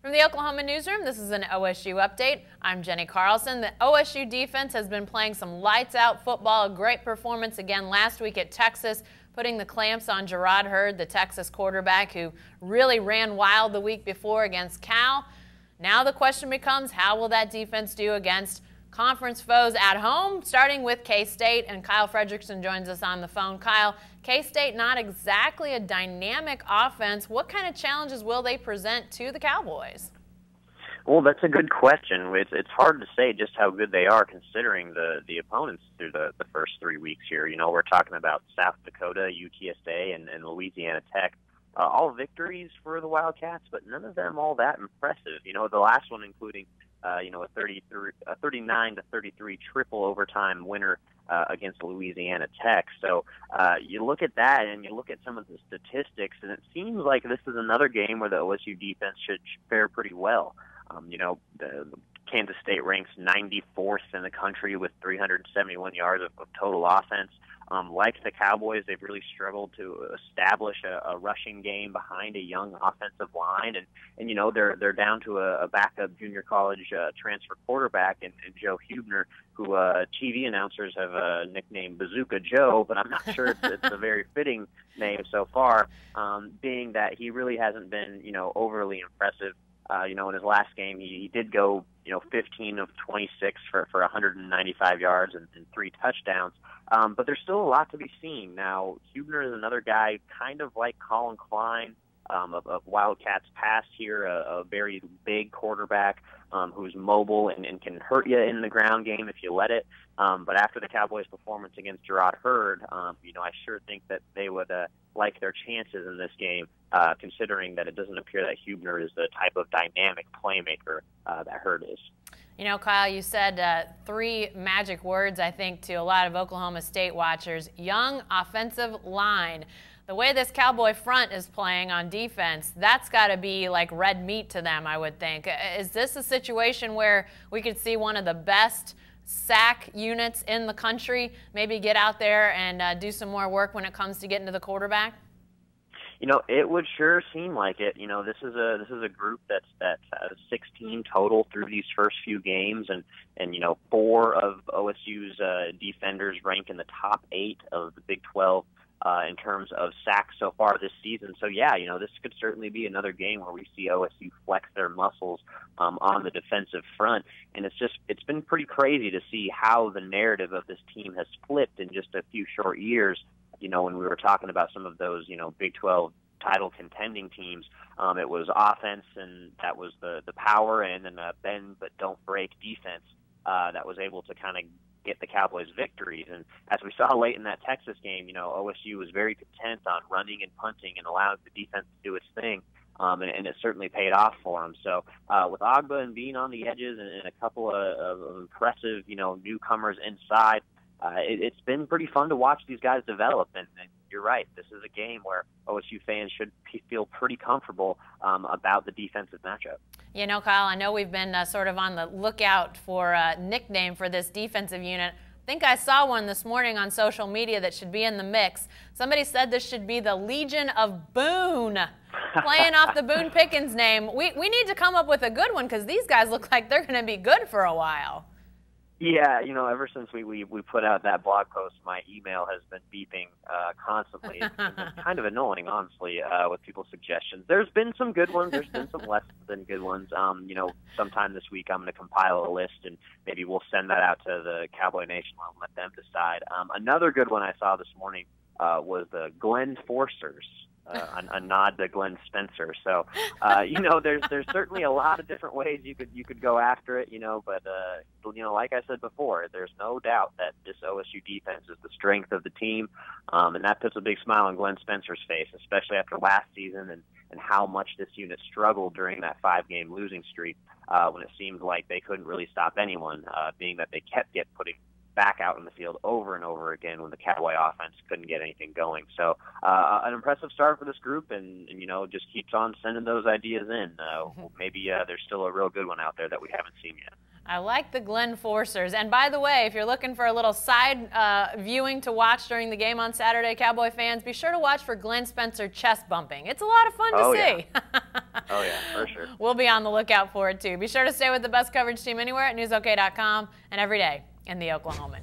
From the Oklahoma newsroom, this is an OSU update. I'm Jenny Carlson. The OSU defense has been playing some lights-out football. A great performance again last week at Texas, putting the clamps on Gerard Hurd, the Texas quarterback, who really ran wild the week before against Cal. Now the question becomes, how will that defense do against conference foes at home, starting with K-State, and Kyle Fredrickson joins us on the phone. Kyle, K-State not exactly a dynamic offense. What kind of challenges will they present to the Cowboys? Well, that's a good question. It's hard to say just how good they are considering the opponents through the first 3 weeks here. You know, we're talking about South Dakota, UTSA, and Louisiana Tech. All victories for the Wildcats, but none of them all that impressive. You know, the last one including a 39-33 triple overtime winner against Louisiana Tech. So you look at that and you look at some of the statistics, and it seems like this is another game where the OSU defense should fare pretty well. The Kansas State ranks 94th in the country with 371 yards of total offense. Like the Cowboys, they've really struggled to establish a rushing game behind a young offensive line, and you know they're down to a backup junior college transfer quarterback and Joe Huebner, who TV announcers have nicknamed Bazooka Joe, but I'm not sure it's a very fitting name so far, being that he really hasn't been overly impressive. In his last game, he did go 15 of 26 for 195 yards and 3 touchdowns. But there's still a lot to be seen. Now, Huebner is another guy kind of like Colin Klein of Wildcats past here, a very big quarterback who's mobile and can hurt you in the ground game if you let it. But after the Cowboys' performance against Gerard Hurd, I sure think that they would like their chances in this game, considering that it doesn't appear that Huebner is the type of dynamic playmaker that Hurd is. You know, Kyle, you said 3 magic words, I think, to a lot of Oklahoma State watchers: young offensive line. The way this Cowboy front is playing on defense, that's got to be like red meat to them, I would think. Is this a situation where we could see one of the best sack units in the country maybe get out there and do some more work when it comes to getting to the quarterback? It would sure seem like it. This is a group that's 16 total through these first few games, and 4 of OSU's defenders rank in the top 8 of the Big 12 in terms of sacks so far this season. So yeah, this could certainly be another game where we see OSU flex their muscles on the defensive front, and it's been pretty crazy to see how the narrative of this team has flipped in just a few short years. When we were talking about some of those, Big 12 title contending teams, it was offense, and that was the power, and then bend but don't break defense that was able to kind of get the Cowboys victories. And as we saw late in that Texas game, OSU was very content on running and punting and allowing the defense to do its thing. And it certainly paid off for them. So with Agba and Bean on the edges and a couple of impressive, newcomers inside, it's been pretty fun to watch these guys develop, and you're right. This is a game where OSU fans should feel pretty comfortable about the defensive matchup. Kyle, I know we've been sort of on the lookout for a nickname for this defensive unit. I think I saw one this morning on social media that should be in the mix. Somebody said this should be the Legion of Boone, playing off the Boone Pickens name. We need to come up with a good one, because these guys look like they're going to be good for a while. Yeah, ever since we put out that blog post, my email has been beeping constantly. It's been kind of annoying, honestly, with people's suggestions. There's been some good ones. There's been some less than good ones. Sometime this week I'm going to compile a list, and maybe we'll send that out to the Cowboy Nation and let them decide. Another good one I saw this morning was the Glenn Forcers. A nod to Glenn Spencer. So, there's certainly a lot of different ways you could go after it, but like I said before, there's no doubt that this OSU defense is the strength of the team, and that puts a big smile on Glenn Spencer's face, especially after last season and how much this unit struggled during that 5-game losing streak when it seemed like they couldn't really stop anyone, being that they kept putting back out in the field over and over again when the Cowboy offense couldn't get anything going. So an impressive start for this group, and just keeps on sending those ideas in. Maybe there's still a real good one out there that we haven't seen yet. I like the Glenn Forcers. And by the way, if you're looking for a little side viewing to watch during the game on Saturday, Cowboy fans, be sure to watch for Glenn Spencer chest bumping. It's a lot of fun to see. Yeah. Oh, yeah, for sure. We'll be on the lookout for it, too. Be sure to stay with the best coverage team anywhere at newsok.com and every day in the Oklahoman.